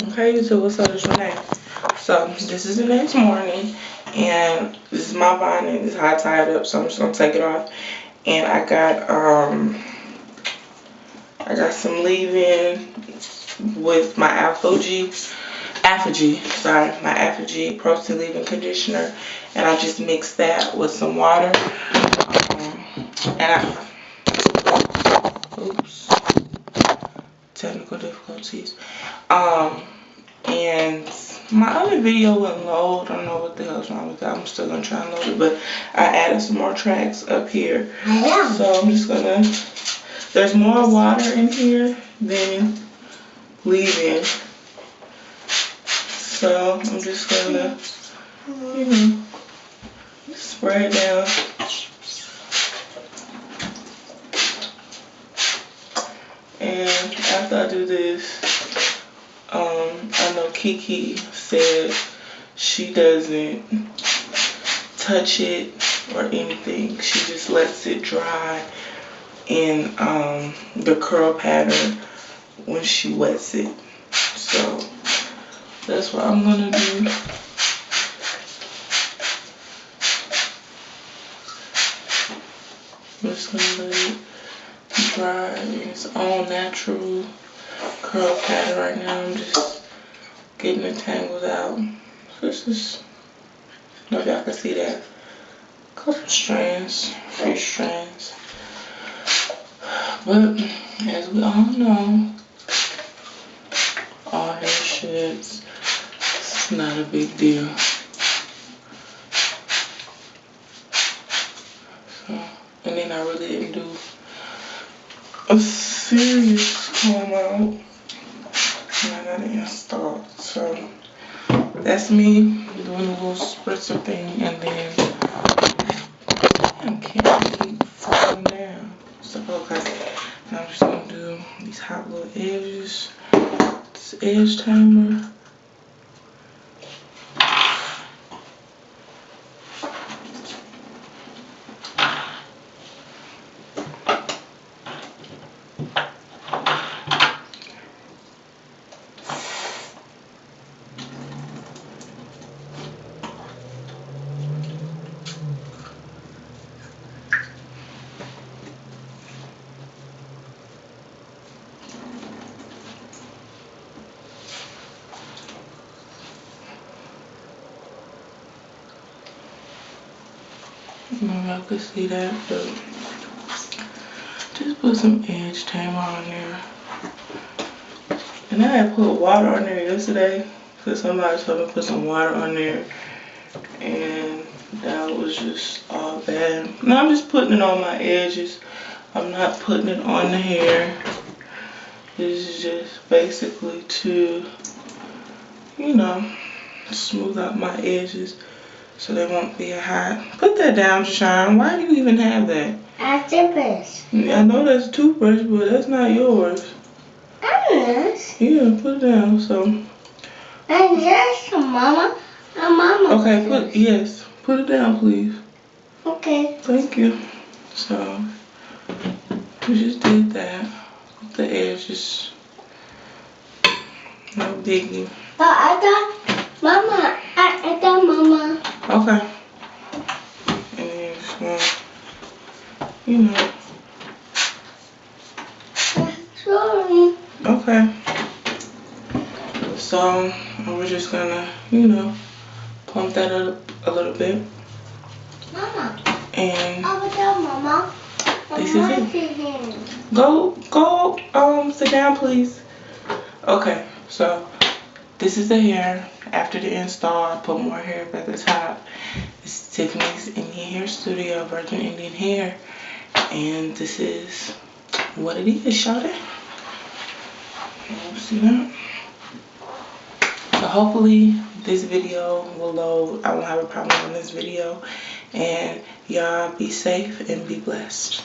Okay, so what's up? It's Renee. So this is the next morning, and this is my bonnet. This is how I tie it up. So I'm just gonna take it off, and I got some leave-in with my my Afrogy Pro-Tein leave-in conditioner, and I just mixed that with some water. Oops, technical difficulties. And my other video wouldn't load. I don't know what the hell's wrong with that. I'm still gonna try and load it, but I added some more tracks up here. So I'm just gonna, there's more water in here than leave-in. So I'm just gonna, spray it down. And after I do this, I know Kiki said she doesn't touch it or anything. She just lets it dry in the curl pattern when she wets it. So that's what I'm gonna do. I'm just gonna let it dry in its own natural curl pattern right now. I'm just getting it tangled out. So this is, I don't know if y'all can see that. A couple strands, few strands. But as we all know, all hair sheds, it's not a big deal. So, and then I really didn't do a serious comb out, and I got it installed. So that's me doing a little spritzer thing, and then I can't keep falling down. So okay, now I'm just gonna do these hot little edges, this edge timer. I don't know if y'all could see that, but just put some edge tamer on there. And I had put water on there yesterday because somebody told me to put some water on there, and that was just all bad. Now I'm just putting it on my edges. I'm not putting it on the hair. This is just basically to, smooth out my edges so they won't be hot. Put that down, Shine. Why do you even have that? That's toothbrush. I know that's a toothbrush, but that's not yours. Yes. Yeah, put it down. So. And yes, Mama. Mama. Okay, put it down, please. Okay. Thank you. So we just did that. The edges. No biggie. But I thought, Mama. Okay. And then just want, Sorry. Okay. So we're just gonna, pump that up a little bit. Mama. And Mama. This is it. Go, sit down, please. Okay, so this is the hair. After the install, I put more hair up at the top. This is Tiffany's Indian Hair Studio, Virgin Indian Hair. And this is what it is, shawty. See that? So hopefully this video will load. I won't have a problem on this video. And y'all be safe and be blessed.